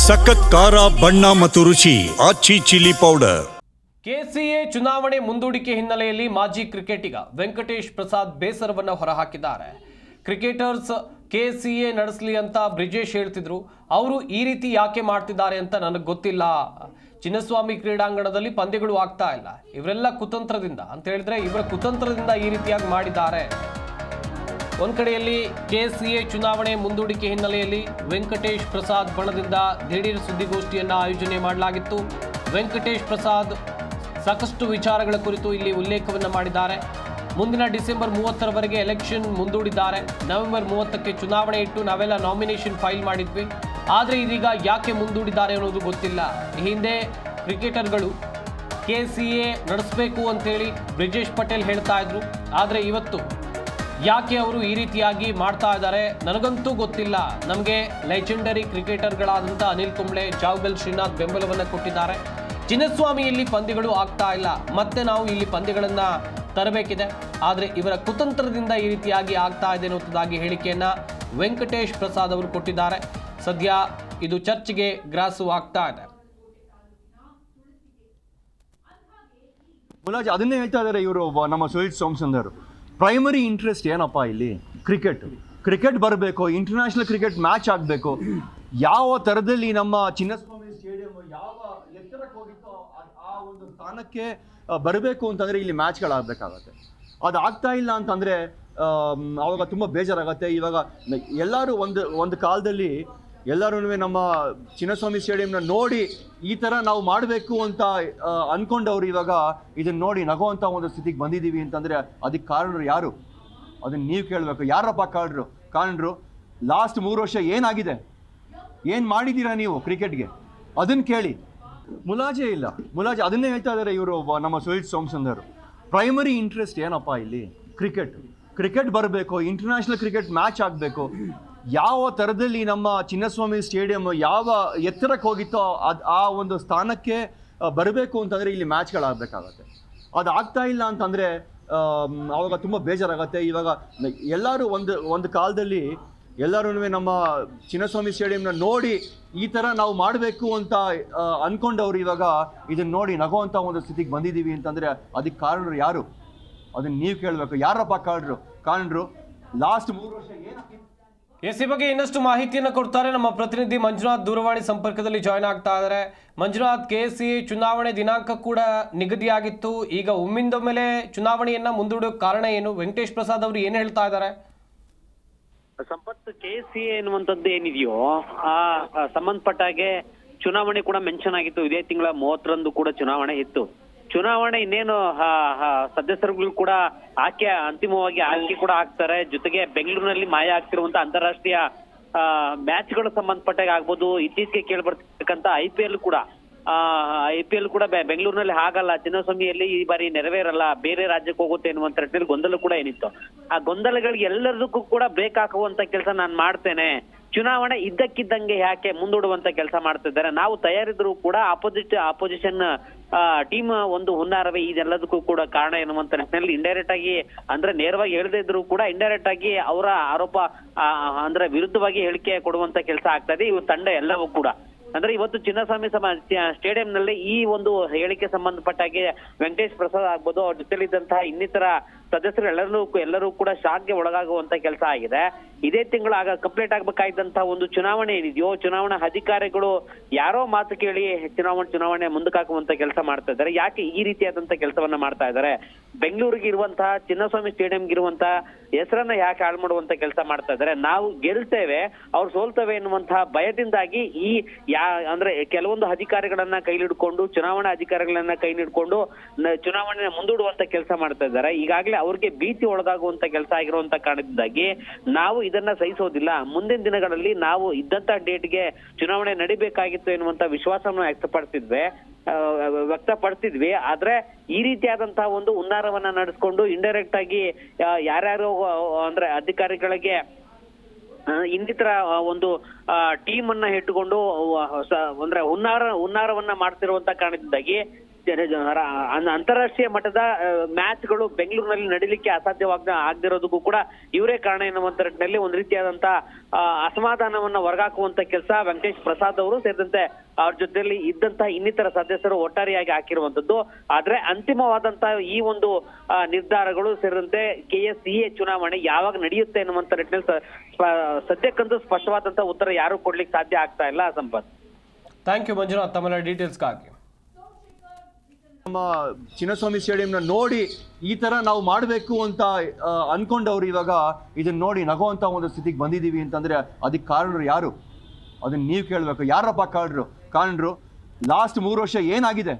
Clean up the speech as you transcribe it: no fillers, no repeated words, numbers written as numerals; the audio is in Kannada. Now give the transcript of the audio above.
ಸಖತ್ ಖಾರ ಬಣ್ಣ ಮತ್ತು ರುಚಿ ಆಚಿ ಚಿಲ್ಲಿ ಪೌಡರ್. ಕೆಸಿಎ ಚುನಾವಣೆ ಮುಂದೂಡಿಕೆ ಹಿನ್ನೆಲೆಯಲ್ಲಿ ಮಾಜಿ ಕ್ರಿಕೆಟಿಗ ವೆಂಕಟೇಶ್ ಪ್ರಸಾದ್ ಬೇಸರವನ್ನು ಹೊರಹಾಕಿದ್ದಾರೆ. ಕ್ರಿಕೆಟರ್ಸ್ ಕೆಸಿಎ ನಡೆಸಲಿ ಅಂತ ಬ್ರಿಜೇಶ್ ಹೇಳ್ತಿದ್ರು. ಅವರು ಈ ರೀತಿ ಯಾಕೆ ಮಾಡ್ತಿದ್ದಾರೆ ಅಂತ ನನಗೆ ಗೊತ್ತಿಲ್ಲ. ಚಿನ್ನಸ್ವಾಮಿ ಕ್ರೀಡಾಂಗಣದಲ್ಲಿ ಪಂದ್ಯಗಳು ಆಗ್ತಾ ಇಲ್ಲ, ಇವರೆಲ್ಲ ಕುತಂತ್ರದಿಂದ ಅಂತ ಹೇಳಿದ್ರೆ ಇವರ ಕುತಂತ್ರದಿಂದ ಈ ರೀತಿಯಾಗಿ ಮಾಡಿದ್ದಾರೆ. ಒಂದ್ ಕಡೆಯಲ್ಲಿ ಕೆಸಿಎ ಚುನಾವಣೆ ಮುಂದೂಡಿಕೆ ಹಿನ್ನೆಲೆಯಲ್ಲಿ ವೆಂಕಟೇಶ್ ಪ್ರಸಾದ್ ಬಣದಿಂದ ದಿಢೀರ್ ಸುದ್ದಿಗೋಷ್ಠಿಯನ್ನು ಆಯೋಜನೆ ಮಾಡಲಾಗಿತ್ತು. ವೆಂಕಟೇಶ್ ಪ್ರಸಾದ್ ಸಾಕಷ್ಟು ವಿಚಾರಗಳ ಕುರಿತು ಇಲ್ಲಿ ಉಲ್ಲೇಖವನ್ನು ಮಾಡಿದ್ದಾರೆ. ಮುಂದಿನ ಡಿಸೆಂಬರ್ 30ರವರೆಗೆ ಎಲೆಕ್ಷನ್ ಮುಂದೂಡಿದ್ದಾರೆ. ನವೆಂಬರ್ 30ಕ್ಕೆ ಚುನಾವಣೆ ಇಟ್ಟು ನಾವೆಲ್ಲ ನಾಮಿನೇಷನ್ ಫೈಲ್ ಮಾಡಿದ್ವಿ. ಆದರೆ ಇದೀಗ ಯಾಕೆ ಮುಂದೂಡಿದ್ದಾರೆ ಅನ್ನೋದು ಗೊತ್ತಿಲ್ಲ. ಈ ಹಿಂದೆ ಕ್ರಿಕೆಟರ್ಗಳು ಕೆಸಿಎ ನಡೆಸಬೇಕು ಅಂತೇಳಿ ಬ್ರಿಜೇಶ್ ಪಟೇಲ್ ಹೇಳ್ತಾ ಇದ್ರು. ಆದರೆ ಇವತ್ತು ಯಾಕೆ ಅವರು ಈ ರೀತಿಯಾಗಿ ಮಾಡ್ತಾ ಇದ್ದಾರೆ ನನಗಂತೂ ಗೊತ್ತಿಲ್ಲ. ನಮಗೆ ಲೆಜೆಂಡರಿ ಕ್ರಿಕೆಟರ್ಗಳಾದಂಥ ಅನಿಲ್ ಕುಂಬ್ಳೆ, ಜಾವಗಲ್ ಶ್ರೀನಾಥ್ ಬೆಂಬಲವನ್ನು ಕೊಟ್ಟಿದ್ದಾರೆ. ಚಿನ್ನಸ್ವಾಮಿಯಲ್ಲಿ ಪಂದ್ಯಗಳು ಆಗ್ತಾ ಇಲ್ಲ, ಮತ್ತೆ ನಾವು ಇಲ್ಲಿ ಪಂದ್ಯಗಳನ್ನು ತರಬೇಕಿದೆ. ಆದರೆ ಇವರ ಕುತಂತ್ರದಿಂದ ಈ ರೀತಿಯಾಗಿ ಆಗ್ತಾ ಇದೆ ಅನ್ನುವಂಥದ್ದಾಗಿ ಹೇಳಿಕೆಯನ್ನು ವೆಂಕಟೇಶ್ ಪ್ರಸಾದ್ ಅವರು ಕೊಟ್ಟಿದ್ದಾರೆ. ಸದ್ಯ ಇದು ಚರ್ಚೆಗೆ ಗ್ರಾಸವಾಗ್ತಾ ಇದೆ. ಮುಲಾಜ್ ಅದನ್ನೇ ಹೇಳ್ತಾ ಇದ್ದಾರೆ ಇವರು ನಮ್ಮ ಸುಹಿತ್ ಸೋಮಸುಂದರ್. ಪ್ರೈಮರಿ ಇಂಟ್ರೆಸ್ಟ್ ಏನಪ್ಪ ಇಲ್ಲಿ ಕ್ರಿಕೆಟ್ ಬರಬೇಕು, ಇಂಟರ್ನ್ಯಾಷನಲ್ ಕ್ರಿಕೆಟ್ ಮ್ಯಾಚ್ ಆಗಬೇಕು. ಯಾವ ಥರದಲ್ಲಿ ನಮ್ಮ ಚಿನ್ನಸ್ವಾಮಿ ಸ್ಟೇಡಿಯಂ ಯಾವ ಎತ್ತರಕ್ಕೆ ಹೋಗಿತ್ತೋ ಆ ಒಂದು ಸ್ಥಾನಕ್ಕೆ ಬರಬೇಕು ಅಂತಂದರೆ ಇಲ್ಲಿ ಮ್ಯಾಚ್ಗಳಾಗಬೇಕಾಗತ್ತೆ. ಅದು ಆಗ್ತಾ ಇಲ್ಲ ಅಂತಂದರೆ ಆವಾಗ ತುಂಬ ಬೇಜಾರಾಗತ್ತೆ. ಇವಾಗ ಎಲ್ಲರೂ ಒಂದು ಕಾಲದಲ್ಲಿ ಎಲ್ಲರೂ ನಮ್ಮ ಚಿನ್ನಸ್ವಾಮಿ ಸ್ಟೇಡಿಯಂನ ನೋಡಿ ಈ ಥರ ನಾವು ಮಾಡಬೇಕು ಅಂತ ಅಂದ್ಕೊಂಡವ್ರು ಇವಾಗ ಇದನ್ನು ನೋಡಿ ನಗುವಂಥ ಒಂದು ಸ್ಥಿತಿಗೆ ಬಂದಿದ್ದೀವಿ ಅಂತಂದರೆ ಅದಕ್ಕೆ ಕಾರಣರು ಯಾರು? ಅದನ್ನು ನೀವು ಕೇಳಬೇಕು. ಯಾರಪ್ಪ ಕಾರಣರು? ಲಾಸ್ಟ್ 3 ವರ್ಷ ಏನಾಗಿದೆ, ಏನು ಮಾಡಿದ್ದೀರಾ ನೀವು ಕ್ರಿಕೆಟ್ಗೆ? ಅದನ್ನು ಕೇಳಿ. ಮುಲಾಜೇ ಇಲ್ಲ. ಅದನ್ನೇ ಹೇಳ್ತಾ ಇದ್ದಾರೆ ಇವರು ನಮ್ಮ ಸುಹಿತ್ ಸೋಮಸುಂದರ್. ಪ್ರೈಮರಿ ಇಂಟ್ರೆಸ್ಟ್ ಏನಪ್ಪ ಇಲ್ಲಿ ಕ್ರಿಕೆಟ್ ಬರಬೇಕು, ಇಂಟರ್ನ್ಯಾಷನಲ್ ಕ್ರಿಕೆಟ್ ಮ್ಯಾಚ್ ಆಗಬೇಕು. ಯಾವ ಥರದಲ್ಲಿ ನಮ್ಮ ಚಿನ್ನಸ್ವಾಮಿ ಸ್ಟೇಡಿಯಂ ಯಾವ ಎತ್ತರಕ್ಕೆ ಹೋಗಿತ್ತೋ ಆ ಒಂದು ಸ್ಥಾನಕ್ಕೆ ಬರಬೇಕು ಅಂತಂದರೆ ಇಲ್ಲಿ ಮ್ಯಾಚ್ಗಳಾಗಬೇಕಾಗತ್ತೆ. ಅದು ಆಗ್ತಾ ಇಲ್ಲ ಅಂತಂದರೆ ಆವಾಗ ತುಂಬ ಬೇಜಾರಾಗತ್ತೆ. ಇವಾಗ ಎಲ್ಲರೂ ಒಂದು ಕಾಲದಲ್ಲಿ ಎಲ್ಲರೂ ನಮ್ಮ ಚಿನ್ನಸ್ವಾಮಿ ಸ್ಟೇಡಿಯಂನ ನೋಡಿ ಈ ಥರ ನಾವು ಮಾಡಬೇಕು ಅಂತ ಅಂದ್ಕೊಂಡವ್ರು ಇವಾಗ ಇದನ್ನು ನೋಡಿ ನಗುವಂಥ ಒಂದು ಸ್ಥಿತಿಗೆ ಬಂದಿದ್ದೀವಿ ಅಂತಂದರೆ ಅದಕ್ಕೆ ಕಾರಣರು ಯಾರು? ಅದನ್ನು ನೀವು ಕೇಳಬೇಕು. ಯಾರಪ್ಪ ಕಾರಣರು? ಲಾಸ್ಟ್ 3 ವರ್ಷ ಏನಾಗಿತ್ತು? ಈ ಬಗ್ಗೆ ಇನ್ನಷ್ಟು ಮಾಹಿತಿಯನ್ನು ಕೊಡ್ತಾರೆ ನಮ್ಮ ಪ್ರತಿನಿಧಿ ಮಂಜುನಾಥ್. ದೂರವಾಣಿ ಸಂಪರ್ಕದಲ್ಲಿ ಜಾಯ್ನ್ ಆಗ್ತಾ ಇದ್ದಾರೆ. ಮಂಜುನಾಥ್, ಕೆಸಿಎ ಚುನಾವಣೆ ದಿನಾಂಕ ಕೂಡ ನಿಗದಿಯಾಗಿತ್ತು. ಈಗ ಒಮ್ಮಿಂದೊಮ್ಮೆಲೆ ಚುನಾವಣೆಯನ್ನ ಮುಂದೂಡೋಕೆ ಕಾರಣ ಏನು? ವೆಂಕಟೇಶ್ ಪ್ರಸಾದ್ ಅವರು ಏನು ಹೇಳ್ತಾ ಇದ್ದಾರೆ? ಸಂಪತ್, ಕೆಸಿಎ ಎನ್ನುವಂಥದ್ದು ಏನಿದೆಯೋ ಆ ಸಂಬಂಧಪಟ್ಟಾಗೆ ಚುನಾವಣೆ ಕೂಡ ಮೆನ್ಷನ್ ಆಗಿತ್ತು. ಇದೇ ತಿಂಗಳ 30ರಂದು ಕೂಡ ಚುನಾವಣೆ ಇತ್ತು. ಚುನಾವಣೆ ಇನ್ನೇನು ಸದಸ್ಯರುಗಳು ಕೂಡ ಅಂತಿಮವಾಗಿ ಆಯ್ಕೆ ಕೂಡ ಆಗ್ತಾರೆ. ಜೊತೆಗೆ ಬೆಂಗಳೂರಿನಲ್ಲಿ ಮಾಯ ಆಗ್ತಿರುವಂತ ಅಂತಾರಾಷ್ಟ್ರೀಯ ಮ್ಯಾಚ್ಗಳು ಸಂಬಂಧಪಟ್ಟಾಗ ಆಗ್ಬೋದು. ಇತ್ತೀಚೆಗೆ ಕೇಳ್ಬರ್ತಿರ್ತಕ್ಕಂಥ IPL ಕೂಡ ಬೆಂಗಳೂರಿನಲ್ಲಿ ಆಗಲ್ಲ, ಚಿನ್ನಸ್ವಾಮಿಯಲ್ಲಿ ಈ ಬಾರಿ ನೆರವೇರಲ್ಲ, ಬೇರೆ ರಾಜ್ಯಕ್ಕೆ ಹೋಗುತ್ತೆ ಎನ್ನುವಂತ ನಿಟ್ಟಿನಲ್ಲಿ ಗೊಂದಲ ಕೂಡ ಏನಿತ್ತು. ಆ ಗೊಂದಲಗಳಿಗೆ ಎಲ್ಲದಕ್ಕೂ ಕೂಡ ಬ್ರೇಕ್ ಹಾಕುವಂತ ಕೆಲಸ ನಾನು ಮಾಡ್ತೇನೆ, ಚುನಾವಣೆ ಇದ್ದಕ್ಕಿದ್ದಂಗೆ ಯಾಕೆ ಮುಂದೂಡುವಂತ ಕೆಲಸ ಮಾಡ್ತಿದ್ದಾರೆ, ನಾವು ತಯಾರಿದ್ರು ಕೂಡ ಅಪೋಸಿಷನ್ ಟೀಮ್ ಒಂದು ಹುನ್ನಾರವೇ ಇದೆಲ್ಲದಕ್ಕೂ ಕೂಡ ಕಾರಣ ಎನ್ನುವಂತ ನಿಟ್ಟಿನಲ್ಲಿ ಇಂಡೈರೆಕ್ಟ್ ಆಗಿ, ಅಂದ್ರೆ ನೇರವಾಗಿ ಹೇಳದೇ ಇದ್ರು ಕೂಡ ಇಂಡೈರೆಕ್ಟ್ ಆಗಿ ಅವರ ಆರೋಪ ಅಂದ್ರೆ ವಿರುದ್ಧವಾಗಿ ಹೇಳಿಕೆ ಕೊಡುವಂತ ಕೆಲಸ ಆಗ್ತಾ ಇದೆ. ಇವು ತಂಡ ಎಲ್ಲವೂ ಕೂಡ ಅಂದ್ರೆ ಇವತ್ತು ಚಿನ್ನಸ್ವಾಮಿ ಸ್ಟೇಡಿಯಂನಲ್ಲಿ ಈ ಒಂದು ಹೇಳಿಕೆ ಸಂಬಂಧಪಟ್ಟಾಗೆ ವೆಂಕಟೇಶ್ ಪ್ರಸಾದ್ ಆಗ್ಬೋದು, ಅವ್ರ ಜೊತೆಲಿದ್ದಂತಹ ಇನ್ನಿತರ ಸದಸ್ಯರು ಎಲ್ಲರೂ ಕೂಡ ಶಾಕ್ಗೆ ಒಳಗಾಗುವಂತ ಕೆಲಸ ಆಗಿದೆ. ಇದೇ ತಿಂಗಳು ಕಂಪ್ಲೀಟ್ ಆಗ್ಬೇಕಾಗಿದ್ದಂತಹ ಒಂದು ಚುನಾವಣೆ ಏನಿದೆಯೋ, ಚುನಾವಣಾ ಅಧಿಕಾರಿಗಳು ಯಾರೋ ಮಾತು ಕೇಳಿ ಚುನಾವಣೆ ಮುಂದಕ್ಕೆ ಹಾಕುವಂತ ಕೆಲಸ ಮಾಡ್ತಾ ಇದ್ದಾರೆ. ಯಾಕೆ ಈ ರೀತಿಯಾದಂತ ಕೆಲಸವನ್ನ ಮಾಡ್ತಾ ಇದ್ದಾರೆ? ಬೆಂಗಳೂರಿಗೆ ಇರುವಂತಹ ಚಿನ್ನಸ್ವಾಮಿ ಸ್ಟೇಡಿಯಂಗೆ ಇರುವಂತಹ ಹೆಸರನ್ನ ಯಾಕೆ ಹಾಳು ಮಾಡುವಂತ ಕೆಲಸ ಮಾಡ್ತಾ ಇದ್ದಾರೆ? ನಾವು ಗೆಲ್ತೇವೆ, ಅವ್ರು ಸೋಲ್ತೇವೆ ಎನ್ನುವಂತಹ ಭಯದಿಂದಾಗಿ ಅಂದ್ರೆ ಕೆಲವೊಂದು ಅಧಿಕಾರಿಗಳನ್ನ ಕೈಲಿಡ್ಕೊಂಡು, ಚುನಾವಣಾ ಅಧಿಕಾರಿಗಳನ್ನ ಕೈಲಿಡ್ಕೊಂಡು ಚುನಾವಣೆ ಮುಂದೂಡುವಂತ ಕೆಲಸ ಮಾಡ್ತಾ ಇದ್ದಾರೆ. ಈಗಾಗಲೇ ಅವ್ರಿಗೆ ಭೀತಿ ಒಳಗಾಗುವಂತ ಕೆಲಸ ಆಗಿರುವಂತ ಕಾರಣದಿಂದಾಗಿ ನಾವು ಇದನ್ನ ಸಹಿಸೋದಿಲ್ಲ, ಮುಂದಿನ ದಿನಗಳಲ್ಲಿ ನಾವು ಇದ್ದಂತ ಡೇಟ್ಗೆ ಚುನಾವಣೆ ನಡಿಬೇಕಾಗಿತ್ತು ಎನ್ನುವಂತ ವಿಶ್ವಾಸವನ್ನು ವ್ಯಕ್ತಪಡಿಸಿದ್ವಿ. ಆದ್ರೆ ಈ ರೀತಿಯಾದಂತಹ ಒಂದು ಹುನ್ನಾರವನ್ನ ನಡೆಸ್ಕೊಂಡು ಇಂಡೈರೆಕ್ಟ್ ಆಗಿ ಯಾರ್ಯಾರು ಅಂದ್ರೆ ಅಧಿಕಾರಿಗಳಿಗೆ ಇನ್ನಿತರ ಒಂದು ಟೀಮ್ ಅನ್ನ ಇಟ್ಟುಕೊಂಡು ಅಂದ್ರೆ ಹುನ್ನಾರವನ್ನ ಮಾಡ್ತಿರುವಂತ ಕಾರಣದಿಂದಾಗಿ ಅಂತಾರಾಷ್ಟ್ರೀಯ ಮಟ್ಟದ ಮ್ಯಾಚ್ಗಳು ಬೆಂಗಳೂರಿನಲ್ಲಿ ನಡೀಲಿಕ್ಕೆ ಆಗದಿರೋದಕ್ಕೂ ಕೂಡ ಇವರೇ ಕಾರಣ ಎನ್ನುವಂತ ನಿಟ್ಟಿನಲ್ಲಿ ಒಂದು ರೀತಿಯಾದಂತ ಅಸಮಾಧಾನವನ್ನ ಹೊರಗಾಕುವಂತ ಕೆಲಸ ವೆಂಕಟೇಶ್ ಪ್ರಸಾದ್ ಅವರು ಸೇರಿದಂತೆ ಅವ್ರ ಜೊತೆಯಲ್ಲಿ ಇದ್ದಂತಹ ಇನ್ನಿತರ ಸದಸ್ಯರು ಒಟ್ಟಾರೆಯಾಗಿ ಹಾಕಿರುವಂತದ್ದು. ಆದ್ರೆ ಅಂತಿಮವಾದಂತಹ ಈ ಒಂದು ನಿರ್ಧಾರಗಳು ಸೇರಿದಂತೆ KSCA ಚುನಾವಣೆ ಯಾವಾಗ ನಡೆಯುತ್ತೆ ಎನ್ನುವಂತ ನಿಟ್ಟಿನಲ್ಲಿ ಸದ್ಯಕ್ಕಂತೂ ಸ್ಪಷ್ಟವಾದಂತಹ ಉತ್ತರ ಯಾರು ಕೊಡ್ಲಿಕ್ಕೆ ಸಾಧ್ಯ ಆಗ್ತಾ ಇಲ್ಲ. ಸಂಪತ್, ಥ್ಯಾಂಕ್ ಯು ಮಂಜುನಾಥ್ ತಮ್ಮೆಲ್ಲ ಡೀಟೇಲ್ಸ್ಗಾಗಿ. ನಮ್ಮ ಚಿನ್ನಸ್ವಾಮಿ ಸ್ಟೇಡಿಯಂನ ನೋಡಿ ಈ ತರ ನಾವು ಮಾಡಬೇಕು ಅಂತ ಅನ್ಕೊಂಡವ್ರು ಇವಾಗ ಇದನ್ನ ನೋಡಿ ನಗುವಂತ ಒಂದು ಸ್ಥಿತಿಗೆ ಬಂದಿದ್ದೀವಿ ಅಂತಂದ್ರೆ ಅದಕ್ಕೆ ಕಾರಣರು ಯಾರು? ಅದನ್ನ ನೀವು ಕೇಳಬೇಕು. ಯಾರಪ್ಪ ಕಾರಣರು? ಲಾಸ್ಟ್ 3 ವರ್ಷ ಏನಾಗಿದೆ?